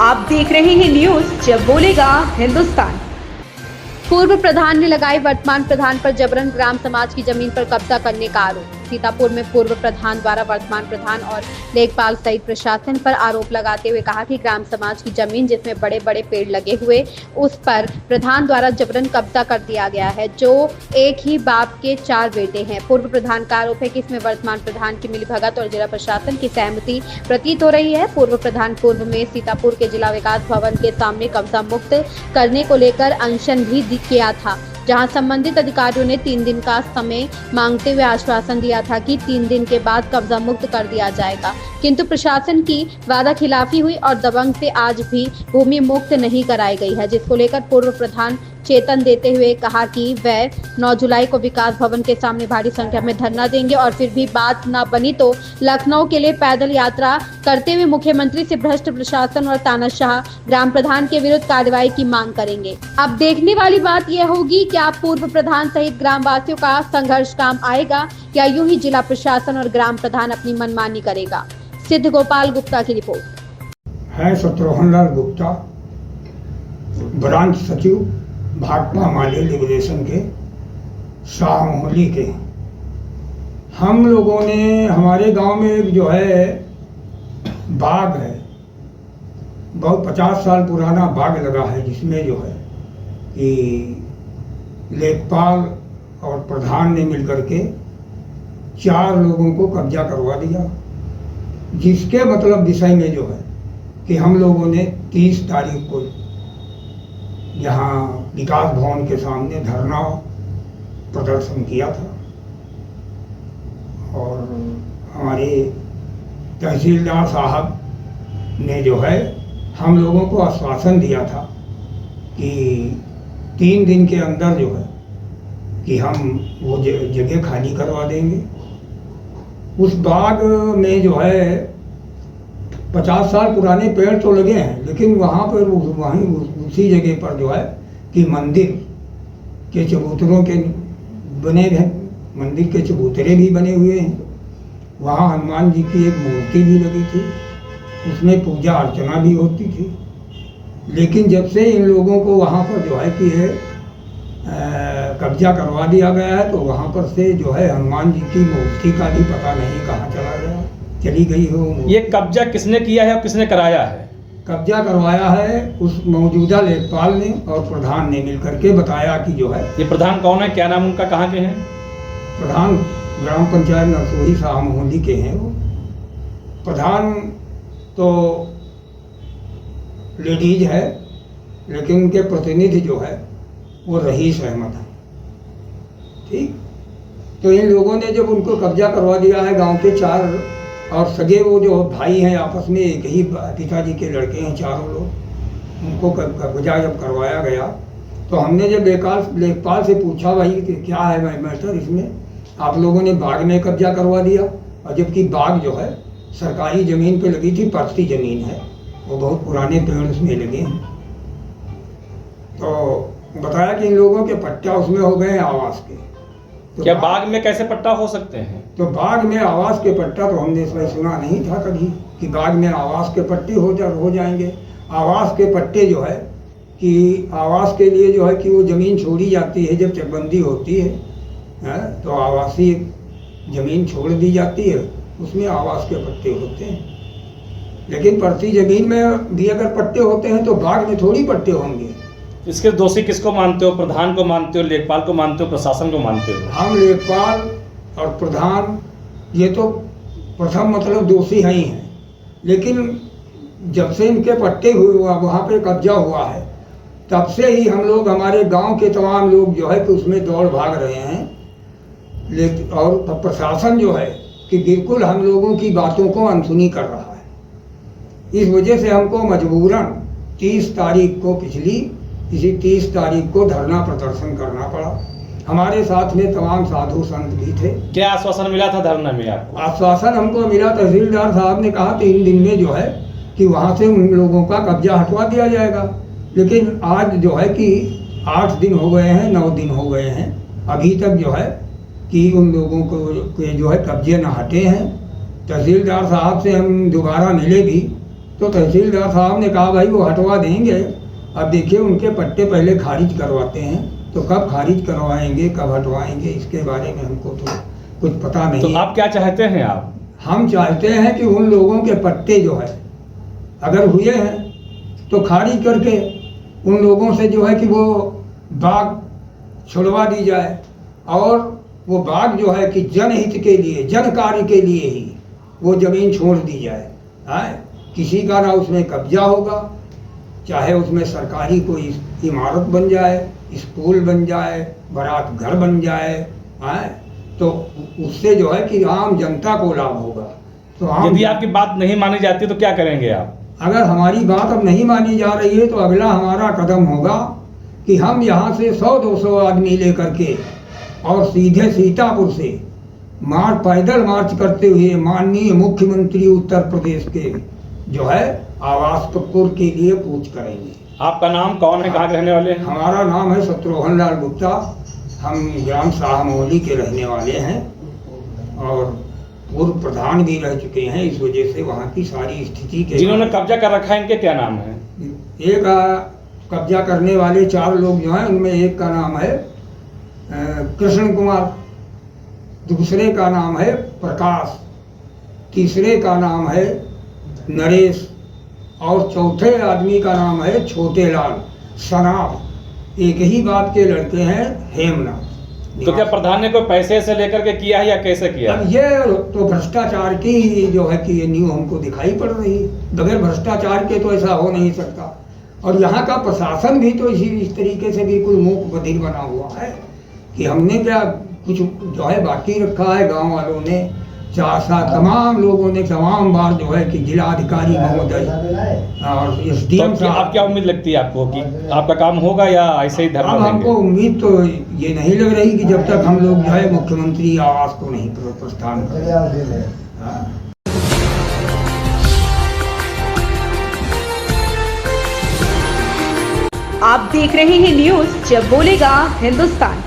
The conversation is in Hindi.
आप देख रहे हैं न्यूज जब बोलेगा हिंदुस्तान। पूर्व प्रधान ने लगाई वर्तमान प्रधान पर जबरन ग्राम समाज की जमीन पर कब्जा करने का आरोप। सीतापुर में पूर्व प्रधान द्वारा वर्तमान प्रधान और लेखपाल सहित प्रशासन पर आरोप लगाते हुए कहा कि ग्राम समाज की जमीन जिसमें बड़े बड़े पेड़ लगे हुए उस पर प्रधान द्वारा जबरन कब्जा कर दिया गया है, जो एक ही बाप के 4 बेटे हैं। पूर्व प्रधान का आरोप है कि इसमें वर्तमान प्रधान की मिलीभगत और जिला प्रशासन की सहमति प्रतीत हो रही है। पूर्व प्रधान पूर्व में सीतापुर के जिला विकास भवन के सामने कब्जा मुक्त करने को लेकर अनशन भी किया था, जहां संबंधित अधिकारियों ने 3 दिन का समय मांगते हुए आश्वासन दिया था कि 3 दिन के बाद कब्जा मुक्त कर दिया जाएगा, किंतु प्रशासन की वादा खिलाफी हुई और दबंग से आज भी भूमि मुक्त नहीं कराई गई है, जिसको लेकर पूर्व प्रधान चेतन देते हुए कहा कि वह 9 जुलाई को विकास भवन के सामने भारी संख्या में धरना देंगे और फिर भी बात न बनी तो लखनऊ के लिए पैदल यात्रा करते हुए मुख्यमंत्री से भ्रष्ट प्रशासन और तानाशाह ग्राम प्रधान के विरुद्ध कार्रवाई की मांग करेंगे। अब देखने वाली बात यह होगी कि आप पूर्व प्रधान सहित ग्राम वासियों का संघर्ष काम आएगा या यूं ही जिला प्रशासन और ग्राम प्रधान अपनी मनमानी करेगा। सिद्ध गोपाल गुप्ता की रिपोर्ट है। शत्रुघ्न गुप्ता, ब्रांच सचिव भाकपा माली लिबरेशन के शाह मोहल्ली के। हम लोगों ने हमारे गांव में एक जो है बाग है, बहुत 50 साल पुराना बाग लगा है, जिसमें जो है कि लेखपाल और प्रधान ने मिलकर के 4 लोगों को कब्जा करवा दिया, जिसके मतलब विषय में जो है कि हम लोगों ने 30 तारीख को यहाँ विकास भवन के सामने धरना प्रदर्शन किया था और हमारे तहसीलदार साहब ने जो है हम लोगों को आश्वासन दिया था कि 3 दिन के अंदर जो है कि हम वो जगह खाली करवा देंगे। उस बाग में जो है 50 साल पुराने पेड़ तो लगे हैं, लेकिन वहाँ पर वहीं उसी जगह पर जो है कि मंदिर के चबूतरों के बने हैं, मंदिर के चबूतरे भी बने हुए हैं। वहाँ हनुमान जी की एक मूर्ति भी लगी थी, उसमें पूजा अर्चना भी होती थी। लेकिन जब से इन लोगों को वहाँ पर जो है कि कब्जा करवा दिया गया है, तो वहाँ पर से जो है हनुमान जी की मूर्ति का भी पता नहीं कहाँ चली गई हो। ये कब्जा किसने किया है और किसने कराया है? कब्जा करवाया है उस मौजूदा लेखपाल ने और प्रधान ने मिलकर के बताया कि जो है। ये प्रधान कौन है, क्या नाम उनका, कहाँ के हैं? प्रधान ग्राम पंचायत नरसोही शाह मोहल्ली के हैं। वो प्रधान तो लेडीज है, लेकिन उनके प्रतिनिधि जो है वो रईस अहमद है। ठीक, तो इन लोगों ने जब उनको कब्जा करवा दिया है, गांव के 4 और सगे वो जो भाई हैं आपस में एक ही पिताजी के लड़के हैं, 4 लोग, उनको कब्जा जब करवाया गया तो हमने जब लेखपाल से पूछा भाई कि क्या है मैटर इसमें, आप लोगों ने बाग में कब्जा करवा दिया, और जबकि बाग जो है सरकारी ज़मीन पे लगी थी, परती ज़मीन है, वो बहुत पुराने पेड़ उसमें लगे हैं। तो बताया कि इन लोगों के पट्टा उसमें हो गए हैं आवास के। तो क्या बाग में कैसे पट्टा हो सकते हैं? तो बाग में आवास के पट्टा तो हमने इसमें सुना नहीं था कभी कि बाग में आवास के पट्टे हो जाएंगे। आवास के पट्टे जो है कि आवास के लिए जो है कि वो ज़मीन छोड़ी जाती है, जब चकबंदी होती है तो आवासीय ज़मीन छोड़ दी जाती है, उसमें आवास के पट्टे होते हैं। लेकिन परती ज़मीन में भी अगर पट्टे होते हैं तो बाग में थोड़ी पट्टे होंगे। इसके दोषी किसको मानते हो? प्रधान को मानते हो, लेखपाल को मानते हो, प्रशासन को मानते हो? हम लेखपाल और प्रधान ये तो प्रथम मतलब दोषी हैं ही हैं, लेकिन जब से इनके पट्टे हुए वहाँ पे कब्जा हुआ है, तब से ही हम लोग, हमारे गांव के तमाम लोग जो है कि उसमें दौड़ भाग रहे हैं। लेकिन और प्रशासन जो है कि बिल्कुल हम लोगों की बातों को अनसुनी कर रहा है। इस वजह से हमको मजबूरन 30 तारीख को इसी 30 तारीख को धरना प्रदर्शन करना पड़ा। हमारे साथ में तमाम साधु संत भी थे। क्या आश्वासन मिला था धरना में आपको? आश्वासन हमको मिला, तहसीलदार साहब ने कहा 3 दिन में जो है कि वहाँ से उन लोगों का कब्जा हटवा दिया जाएगा। लेकिन आज जो है कि 8 दिन हो गए हैं, 9 दिन हो गए हैं, अभी तक जो है कि उन लोगों को जो है कब्जे न हटे हैं। तहसीलदार साहब से हम दोबारा मिले भी तो तहसीलदार साहब ने कहा भाई वो हटवा देंगे, अब देखिए उनके पट्टे पहले खारिज करवाते हैं, तो कब खारिज करवाएंगे कब हटवाएंगे इसके बारे में हमको तो कुछ पता नहीं। तो आप क्या चाहते हैं? आप हम चाहते हैं कि उन लोगों के पट्टे जो है अगर हुए हैं तो खारिज करके उन लोगों से जो है कि वो बाग छुड़वा दी जाए, और वो बाग जो है कि जनहित के लिए जन कार्य के लिए ही वो ज़मीन छोड़ दी जाए। किसी का ना उसमें कब्जा होगा, चाहे उसमें सरकारी कोई इमारत बन जाए, स्कूल बन जाए, बारात घर बन जाए, तो उससे जो है कि आम जनता को लाभ होगा। तो यदि आपकी बात नहीं मानी जाती तो क्या करेंगे आप? अगर हमारी बात अब नहीं मानी जा रही है तो अगला हमारा कदम होगा कि हम यहाँ से 100-200 आदमी लेकर के और सीधे सीतापुर से पैदल मार्च करते हुए माननीय मुख्यमंत्री उत्तर प्रदेश के जो है आवासपुर के लिए कूच करेंगे। आपका नाम कौन है, कहाँ के रहने वाले हैं? हमारा नाम है शत्रुघ्न लाल गुप्ता, हम ग्राम शाहमोली के रहने वाले हैं और पूर्व प्रधान भी रह चुके हैं। इस वजह से वहाँ की सारी स्थिति के जिन्होंने कब्जा कर रखा है इनके क्या नाम है? एक कब्जा करने वाले 4 लोग जो हैं उनमें एक का नाम है कृष्ण कुमार, दूसरे का नाम है प्रकाश, तीसरे का नाम है नरेश और चौथे आदमी का नाम है छोटे लाल सनाब। एक ही बात के लड़के हैं, हेमनाथ। तो क्या प्रधान ने कोई पैसे से लेकर के किया है या कैसे किया? अब ये तो भ्रष्टाचार की जो है कि ये न्यू हमको दिखाई पड़ रही है। बगैर भ्रष्टाचार के तो ऐसा हो नहीं सकता। और यहाँ का प्रशासन भी तो इस तरीके से बिल्कुल मूक बधिर बना हुआ है कि हमने क्या कुछ जो है बाकी रखा है। गांव वालों ने तमाम लोगों ने तमाम बार जो है कि जिलाधिकारी महोदय और SDM तो आप क्या उम्मीद लगती है आपको कि आपका काम होगा या ऐसे ही धरना देंगे? हमको उम्मीद तो ये नहीं लग रही कि जब तक हम लोग जो है मुख्यमंत्री आवास को नहीं प्रस्थान करें। आप देख रहे हैं न्यूज़ जब बोलेगा हिंदुस्तान।